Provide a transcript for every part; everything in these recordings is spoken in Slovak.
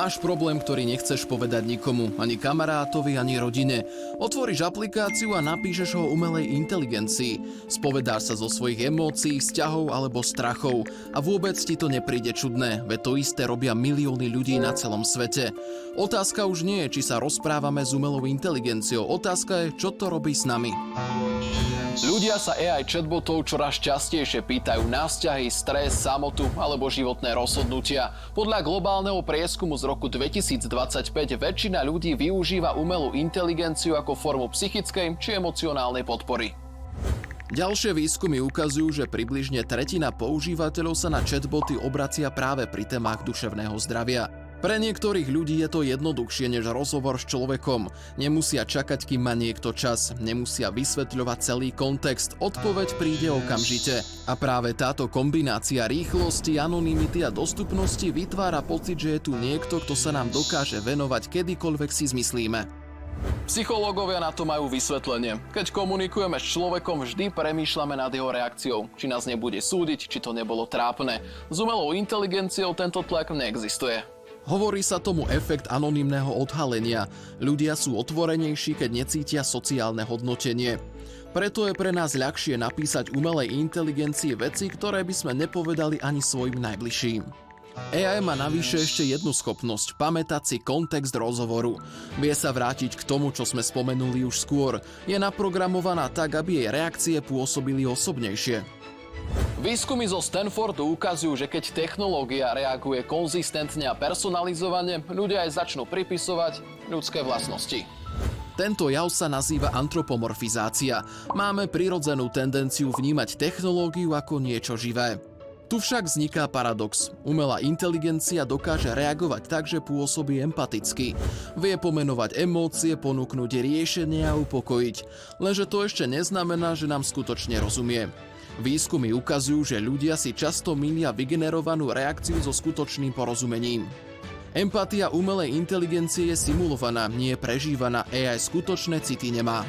Máš problém, ktorý nechceš povedať nikomu, ani kamarátovi, ani rodine. Otvoríš aplikáciu a napíšeš ho umelej inteligencii. Spovedáš sa zo svojich emócií, vzťahov alebo strachov. A vôbec ti to nepríde čudné, veď to isté robia milióny ľudí na celom svete. Otázka už nie je, či sa rozprávame s umelou inteligenciou. Otázka je, čo to robí s nami. Ľudia sa AI chatbotov čoraz častejšie pýtajú na vzťahy, stres, samotu alebo životné rozhodnutia. Podľa globálneho prieskumu z roku 2025 väčšina ľudí využíva umelú inteligenciu ako formu psychickej či emocionálnej podpory. Ďalšie výskumy ukazujú, že približne tretina používateľov sa na chatboty obracia práve pri témach duševného zdravia. Pre niektorých ľudí je to jednoduchšie než rozhovor s človekom. Nemusia čakať, kým má niekto čas. Nemusia vysvetľovať celý kontext. Odpoveď príde okamžite. A práve táto kombinácia rýchlosti, anonymity a dostupnosti vytvára pocit, že je tu niekto, kto sa nám dokáže venovať kedykoľvek si zmyslíme. Psychológovia na to majú vysvetlenie. Keď komunikujeme s človekom, vždy premýšľame nad jeho reakciou. Či nás nebude súdiť, či to nebolo trápne. S umelou inteligenciou tento tlak neexistuje. Hovorí sa tomu efekt anonymného odhalenia. Ľudia sú otvorenejší, keď necítia sociálne hodnotenie. Preto je pre nás ľahšie napísať umelej inteligencii veci, ktoré by sme nepovedali ani svojim najbližším. AI má navyše ešte jednu schopnosť – pamätať si kontext rozhovoru. Vie sa vrátiť k tomu, čo sme spomenuli už skôr. Je naprogramovaná tak, aby jej reakcie pôsobili osobnejšie. Výskumy zo Stanfordu ukazujú, že keď technológia reaguje konzistentne a personalizovane, ľudia aj začnú pripisovať ľudské vlastnosti. Tento jav sa nazýva antropomorfizácia. Máme prirodzenú tendenciu vnímať technológiu ako niečo živé. Tu však vzniká paradox. Umelá inteligencia dokáže reagovať tak, že pôsobí empaticky. Vie pomenovať emócie, ponúknuť riešenia a upokojiť. Lenže to ešte neznamená, že nám skutočne rozumie. Výskumy ukazujú, že ľudia si často milia vygenerovanú reakciu so skutočným porozumením. Empatia umelej inteligencie je simulovaná, nie je prežívaná, AI skutočné city nemá.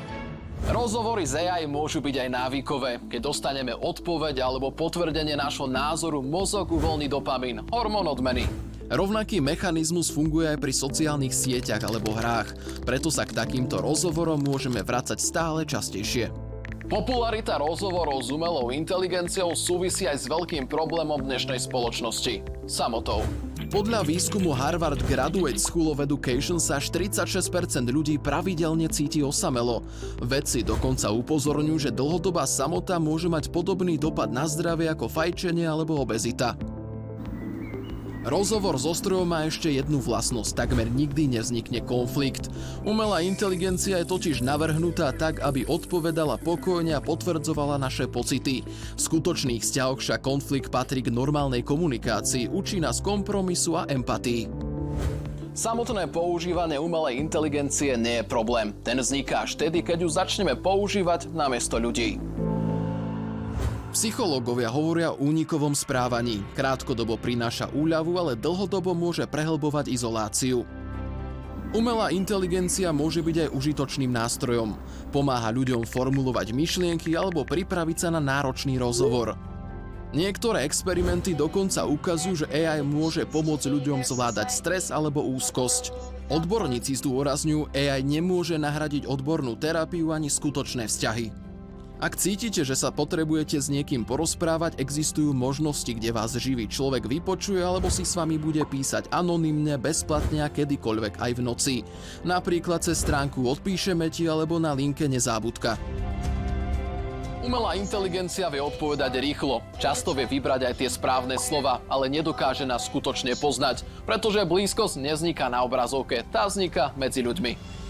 Rozhovory s AI môžu byť aj návykové. Keď dostaneme odpoveď alebo potvrdenie nášho názoru, mozog uvoľní dopamín, hormón odmeny. Rovnaký mechanizmus funguje aj pri sociálnych sieťach alebo hrách, preto sa k takýmto rozhovorom môžeme vracať stále častejšie. Popularita rozhovorov s umelou inteligenciou súvisí aj s veľkým problémom dnešnej spoločnosti – samotou. Podľa výskumu Harvard Graduate School of Education sa až 36% ľudí pravidelne cíti osamelo. Vedci dokonca upozorňujú, že dlhodobá samota môže mať podobný dopad na zdravie ako fajčenie alebo obezita. Rozhovor so strojom má ešte jednu vlastnosť, takmer nikdy nevznikne konflikt. Umelá inteligencia je totiž navrhnutá tak, aby odpovedala pokojne a potvrdzovala naše pocity. V skutočných vzťahoch však konflikt patrí k normálnej komunikácii, učí nás kompromisu a empatii. Samotné používanie umelej inteligencie nie je problém. Ten vzniká až vtedy, keď ju začneme používať namiesto ľudí. Psychológovia hovoria o únikovom správaní. Krátkodobo prináša úľavu, ale dlhodobo môže prehlbovať izoláciu. Umelá inteligencia môže byť aj užitočným nástrojom. Pomáha ľuďom formulovať myšlienky alebo pripraviť sa na náročný rozhovor. Niektoré experimenty dokonca ukazujú, že AI môže pomôcť ľuďom zvládať stres alebo úzkosť. Odborníci zdôrazňujú, AI nemôže nahradiť odbornú terapiu ani skutočné vzťahy. Ak cítite, že sa potrebujete s niekým porozprávať, existujú možnosti, kde vás živý človek vypočuje alebo si s vami bude písať anonymne, bezplatne a kedykoľvek aj v noci. Napríklad cez stránku Odpíšeme ti alebo na linke Nezábudka. Umelá inteligencia vie odpovedať rýchlo. Často vie vybrať aj tie správne slova, ale nedokáže nás skutočne poznať, pretože blízkosť nevzniká na obrazovke, tá vzniká medzi ľuďmi.